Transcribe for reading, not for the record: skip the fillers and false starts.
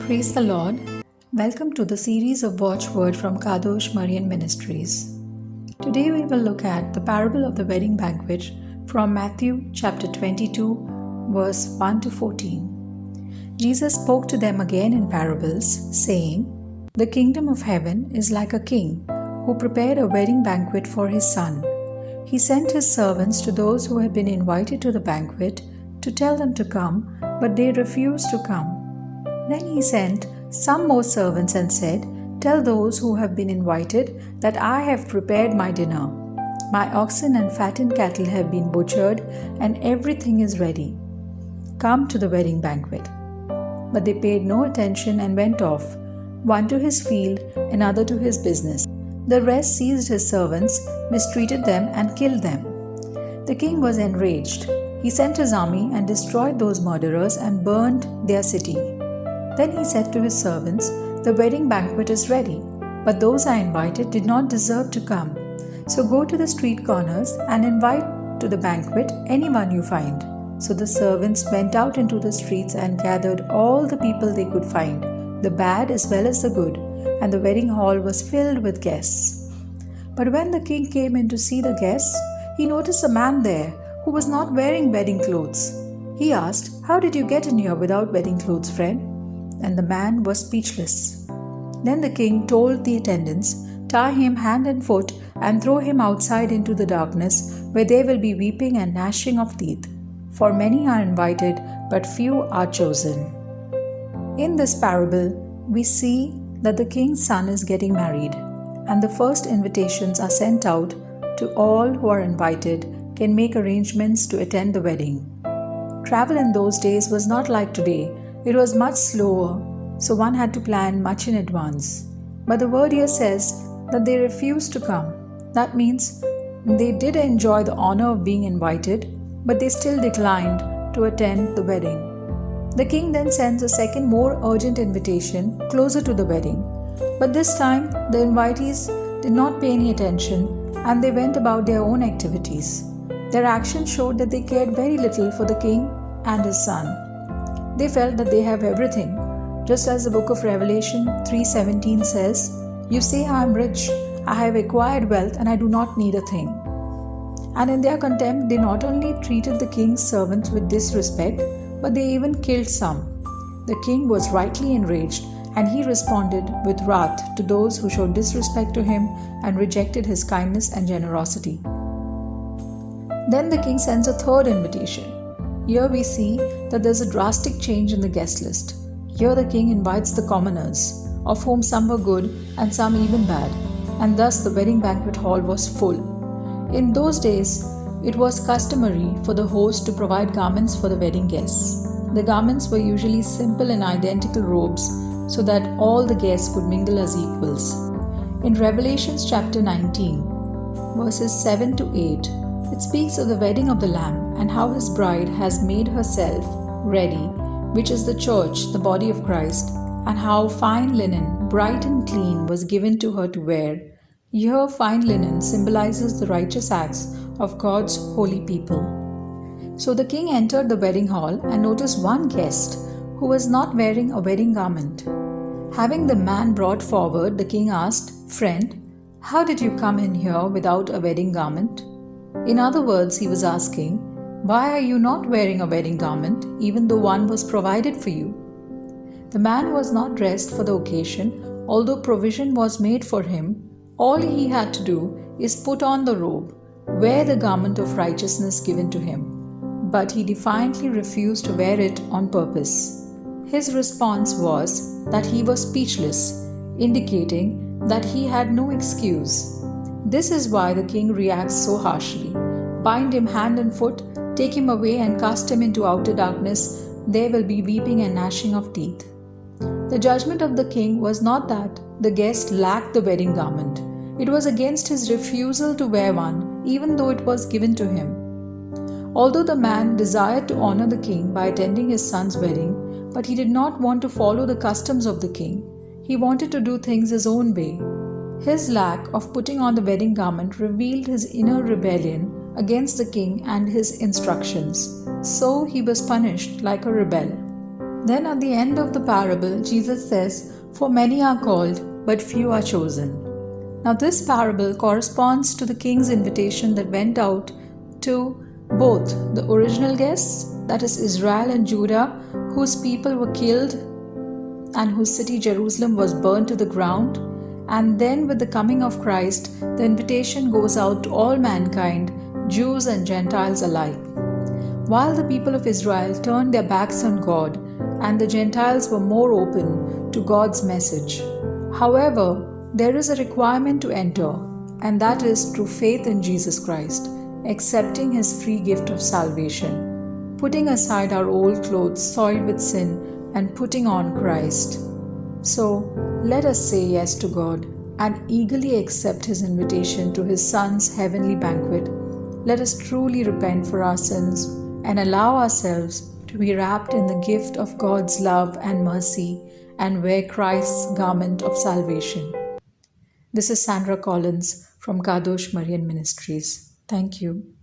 Praise the Lord. Welcome to the series of Watchword from Kadosh Marian Ministries. Today we will look at the parable of the wedding banquet from Matthew chapter 22, verse 1 to 14. Jesus spoke to them again in parables, saying, "The kingdom of heaven is like a king who prepared a wedding banquet for his son. He sent his servants to those who had been invited to the banquet to tell them to come, but they refused to come. Then he sent some more servants and said, 'Tell those who have been invited that I have prepared my dinner. My oxen and fattened cattle have been butchered, and everything is ready. Come to the wedding banquet.' But they paid no attention and went off, one to his field, another to his business. The rest seized his servants, mistreated them, and killed them. The king was enraged. He sent his army and destroyed those murderers and burned their city. Then he said to his servants, 'The wedding banquet is ready, but those I invited did not deserve to come. So go to the street corners and invite to the banquet anyone you find.' So the servants went out into the streets and gathered all the people they could find, the bad as well as the good, and the wedding hall was filled with guests. But when the king came in to see the guests, he noticed a man there who was not wearing wedding clothes. He asked, 'How did you get in here without wedding clothes, friend?' And the man was speechless. Then the king told the attendants, 'Tie him hand and foot and throw him outside into the darkness, where there will be weeping and gnashing of teeth. For many are invited, but few are chosen.'" In this parable, we see that the king's son is getting married, and the first invitations are sent out to all who are invited can make arrangements to attend the wedding. Travel in those days was not like today. It was much slower, so one had to plan much in advance. But the word here says that they refused to come. That means they did enjoy the honor of being invited, but they still declined to attend the wedding. The king then sends a second, more urgent invitation closer to the wedding. But this time, the invitees did not pay any attention and they went about their own activities. Their actions showed that they cared very little for the king and his son. They felt that they have everything. Just as the book of Revelation 3:17 says, "You say I am rich, I have acquired wealth and I do not need a thing." And in their contempt, they not only treated the king's servants with disrespect, but they even killed some. The king was rightly enraged, and he responded with wrath to those who showed disrespect to him and rejected his kindness and generosity. Then the king sends a third invitation. Here we see that there's a drastic change in the guest list. Here the king invites the commoners, of whom some were good and some even bad, and thus the wedding banquet hall was full. In those days, it was customary for the host to provide garments for the wedding guests. The garments were usually simple and identical robes so that all the guests could mingle as equals. In Revelation chapter 19, verses 7 to 8, it speaks of the wedding of the Lamb and how his bride has made herself ready, which is the church, the body of Christ, and how fine linen, bright and clean, was given to her to wear. Here, fine linen symbolizes the righteous acts of God's holy people. So the king entered the wedding hall and noticed one guest who was not wearing a wedding garment. Having the man brought forward, the king asked, "Friend, how did you come in here without a wedding garment?" In other words, he was asking, "Why are you not wearing a wedding garment, even though one was provided for you?" The man was not dressed for the occasion, although provision was made for him. All he had to do is put on the robe, wear the garment of righteousness given to him. But he defiantly refused to wear it on purpose. His response was that he was speechless, indicating that he had no excuse. This is why the king reacts so harshly. Bind him hand and foot, take him away and cast him into outer darkness. There will be weeping and gnashing of teeth. The judgment of the king was not that the guest lacked the wedding garment. It was against his refusal to wear one, even though it was given to him. Although the man desired to honor the king by attending his son's wedding, but he did not want to follow the customs of the king. He wanted to do things his own way. His lack of putting on the wedding garment revealed his inner rebellion against the king and his instructions. So he was punished like a rebel. Then at the end of the parable, Jesus says, "For many are called, but few are chosen." Now, this parable corresponds to the king's invitation that went out to both the original guests, that is Israel and Judah, whose people were killed and whose city Jerusalem was burned to the ground. And then, with the coming of Christ, the invitation goes out to all mankind, Jews and Gentiles alike. While the people of Israel turned their backs on God, and the Gentiles were more open to God's message. However, there is a requirement to enter, and that is through faith in Jesus Christ, accepting His free gift of salvation, putting aside our old clothes soiled with sin, and putting on Christ. So, let us say yes to God and eagerly accept His invitation to His Son's heavenly banquet. Let us truly repent for our sins and allow ourselves to be wrapped in the gift of God's love and mercy and wear Christ's garment of salvation. This is Sandra Collins from Kadosh Marian Ministries. Thank you.